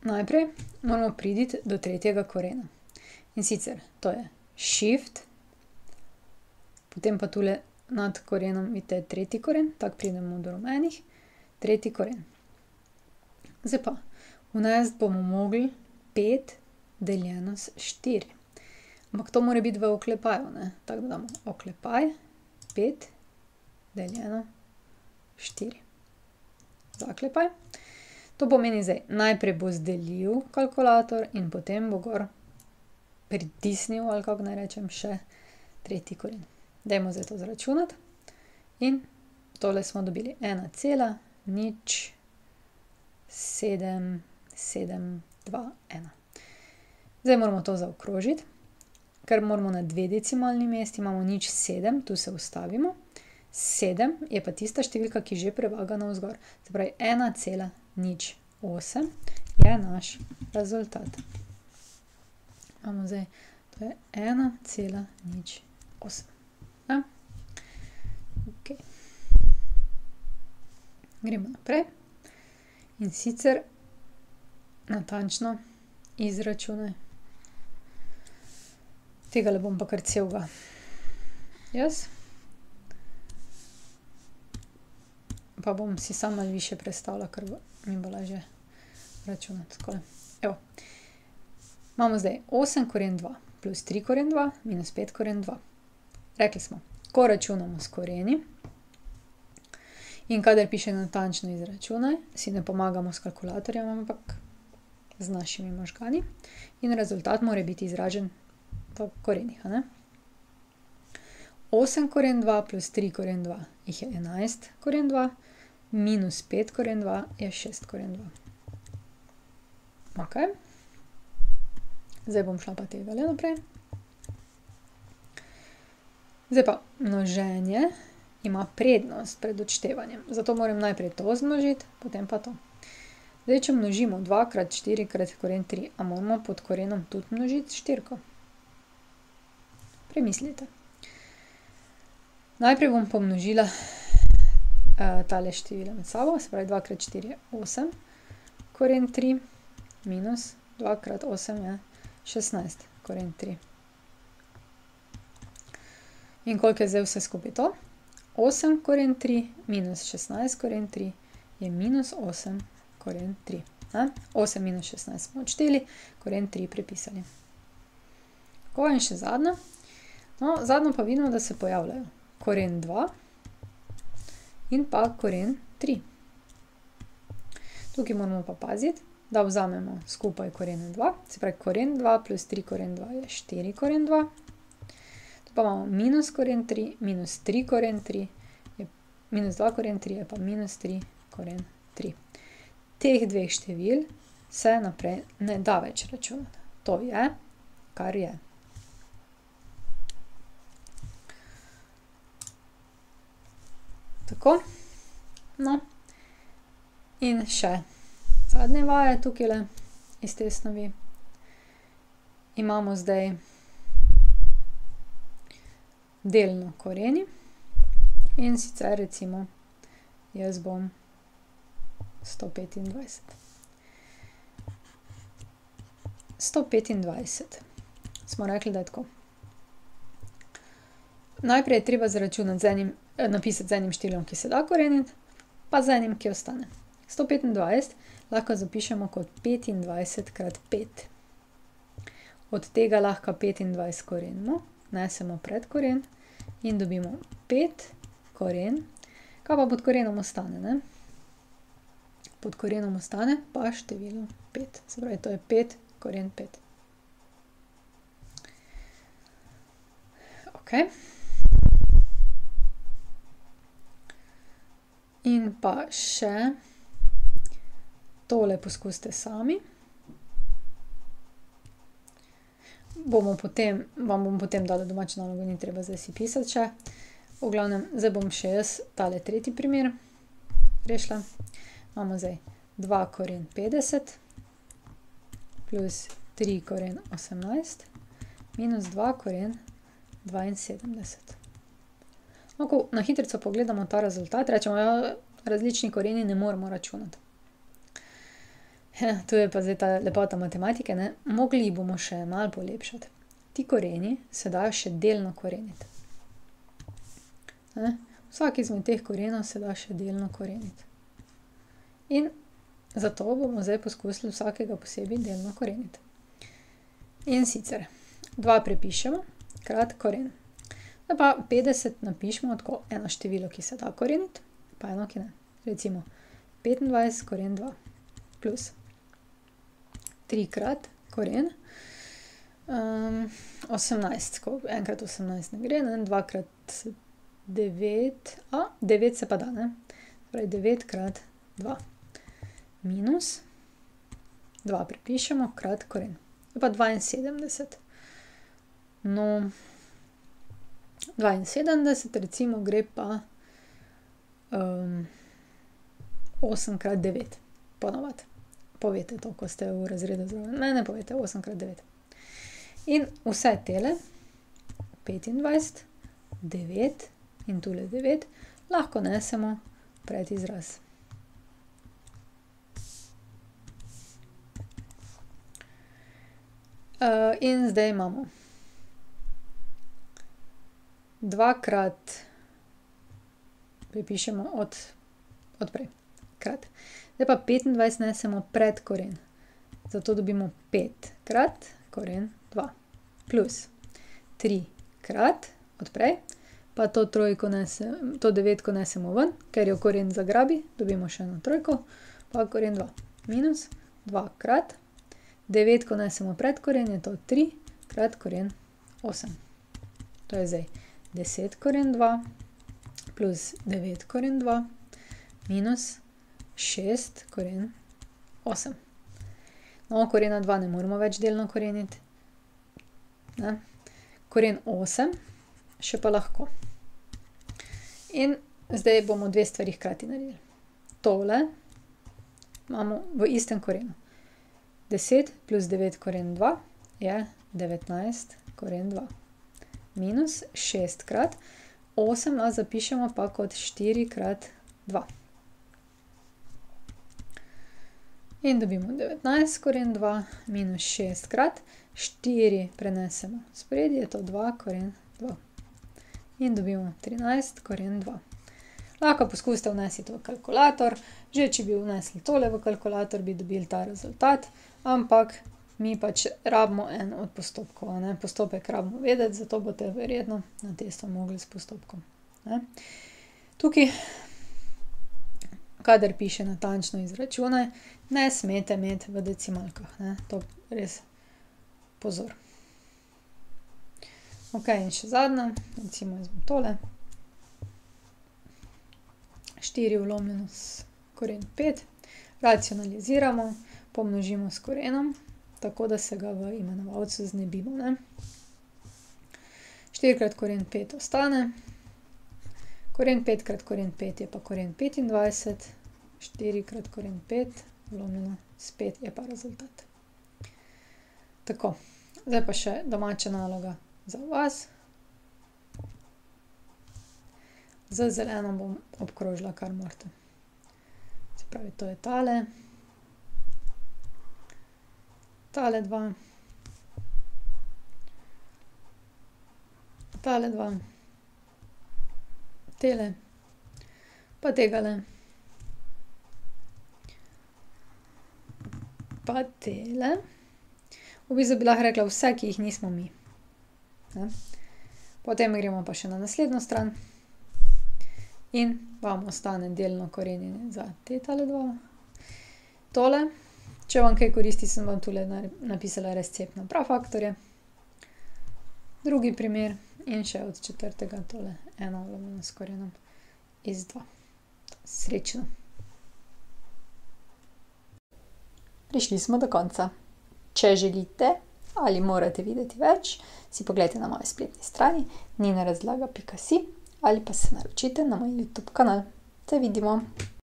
najprej moramo priti do tretjega korena. In sicer to je Shift, potem pa tule nad korenom vidite tretji koren, tako pridemo do rumenih, tretji koren. Zdaj pa, vnesti bomo mogli 5 deljeno s 4. Ampak to mora biti v oklepaju, ne? Tako da damo oklepaj 5 deljeno 4. Zaklepaj. To pomeni zdaj, najprej bo zdelil kalkulator in potem bo gor pritisnil, ali kako naj rečem, še tretji koren. Dajmo zdaj to zračunati. In tole smo dobili 1,0771. Zdaj moramo to zaokrožiti. Ker moramo na 2 decimalni mesti, imamo 0,7, tu se ustavimo. 7 je pa tista številka, ki že prevaga navzgor. Se pravi, 1,08 je naš rezultat. Imamo zdaj, to je 1,08. Okay. Gremo naprej. In sicer natančno izračunaj. Tegale bom pa kar celega jaz. Pa bom si sama malo više prestavila, ker mi bo lažje računati. Takole. Evo. Imamo zdaj 8 koren 2 plus 3 koren 2 minus 5 koren 2. Rekli smo, ko računamo s koreni in kadar piše natančno izračunaj, si ne pomagamo s kalkulatorjem, ampak z našimi možgani. In rezultat mora biti izražen v korenih, a ne? 8 koren 2 plus 3 koren 2 jih je 11 koren 2, minus 5 koren 2 je 6 koren 2. Ok. Zdaj bom šla pa tegale naprej. Zdaj pa, množenje ima prednost pred odštevanjem. Zato moram najprej to zmnožiti, potem pa to. Zdaj, če množimo 2 krat 4 krat koren 3, a moramo pod korenom tudi množiti štirko? Premislite. Najprej bom pomnožila tale števila med sabo, se pravi 2 krat 4 je 8 koren 3 minus 2 krat 8 je 16 koren 3. In koliko je zdaj vse skupaj to? 8 koren 3 minus 16 koren 3 je minus 8 koren 3. 8 minus 16 smo odšteli, koren 3 prepisali. Tako in še zadnja. No, zadnjo pa vidimo, da se pojavljajo koren 2 in pa koren 3. Tukaj moramo pa paziti, da vzamemo skupaj korene 2. Se pravi, koren 2 plus 3 koren 2 je 4 koren 2. Tu pa imamo minus koren 3, minus 3 koren 3, minus 2 koren 3 je pa minus 3 koren 3. Teh dveh števil se naprej ne da več računati. To je, kar je. Tako. No. In še zadnje vaje tukajle iz te snovi. Imamo zdaj delno koreni. In sicer recimo jaz bom 125. 125. Smo rekli, da je tako. Najprej je treba zaračunati napisati z enim številom, ki se da koreniti, pa z enim, ki ostane. 125 lahko zapišemo kot 25 krat 5. Od tega lahko 25 korenimo, nesemo pred koren in dobimo 5 koren. Kaj pa pod korenom ostane, ne? Pod korenom ostane pa število 5. Se pravi, to je 5 koren 5. Ok. In pa še tole poskusite sami. Vam bom potem dala domačo nalogo, ni treba zdaj si pisati še. V glavnem, zdaj bom še jaz tale tretji primer rešila. Imamo zdaj 2 koren 50 plus 3 koren 18 minus 2 koren 72. No, ko na hitrico pogledamo ta rezultat, rečemo, ja, različni koreni ne moremo računati. Tu je pa zdaj ta lepota matematike, ne. Mogli bomo še malo polepšati. Ti koreni se dajo še delno koreniti. Ne. Vsak izmed teh korenov se da še delno koreniti. In zato bomo zdaj poskusili vsakega posebej delno koreniti. In sicer 2 prepišemo krat koren. Zdaj pa 50 napišemo tako eno število, ki se da koreniti, pa eno, ki ne. Recimo 25 koren 2 plus 3 krat koren 18, ko enkrat 18 ne gre, ne, 2 krat 9, 9 se pa da, ne. Torej 9 krat 2 minus 2 prepišemo krat koren. Zdaj pa 72. No, 72 recimo gre pa 8 krat 9 ponavadi. Povejte to, ko ste v razredu zraven mene, povejte 8 krat 9. In vse tele, 25, 9 in tule 9, lahko nesemo pred izraz. In zdaj imamo 2 krat, prepišemo od prej, krat. Zdaj pa 25 nesemo pred koren. Zato dobimo 5 krat koren 2 plus 3 krat od prej, pa to devetko nesemo ven, ker jo koren zagrabi, dobimo še eno trojko, pa koren 2 minus 2 krat 9, ko nesemo pred koren, je to 3 krat koren 8. To je zdaj 10 koren 2 plus 9 koren 2 minus 6 koren 8. No, korena 2 ne moremo več delno koreniti. Ne. Koren 8 še pa lahko. In zdaj bomo 2 stvari hkrati naredili. Tole imamo v istem korenu. 10 plus 9 koren 2 je 19 koren 2. Minus 6 krat 8 zapišemo pa kot 4 krat 2. In dobimo 19 koren 2 minus 6 krat 4 prenesemo spredje, je to 2 koren 2. In dobimo 13 koren 2. Lahko poskusite vnesiti v kalkulator, že če bi vnesli tole v kalkulator, bi dobili ta rezultat, ampak mi pač rabimo en od postopkov, a ne. Postopek rabimo vedeti, zato boste verjetno na testu mogli s postopkom, ne. Tukaj, kadar piše natančno izračunaj, ne smete imeti v decimalkah, ne. To res pozor. Okej, in še zadnja, recimo jaz bom tole. 4 vlomljeno s koren 5. Racionaliziramo, pomnožimo s korenom, tako da se ga v imenovalcu znebimo, ne. 4 krat koren 5 ostane. Koren 5 krat koren 5 je pa koren 25. 4 krat koren 5 vlomljeno s 5 je pa rezultat. Tako, zdaj pa še domača naloga za vas. Z zeleno bom obkrožila, kar morate. Se pravi, to je tale. Tale 2. Tale 2. Tele. Pa tegale. Pa tele. V bistvu bi lahko rekla vse, ki jih nismo mi. Ne. Potem gremo pa še na naslednjo stran. In vam ostane delno korenjenje za te tale 2. Tole, če vam kaj koristi, sem vam tule napisala recept na prafaktorje. Drugi primer in še od 4. tole 1 vlomljeno s korenom iz 2. Srečno! Prišli smo do konca. Če želite ali morate videti več, si poglejte na moji spletni strani ninarazlaga.si ali pa se naročite na moj YouTube kanal. Se vidimo!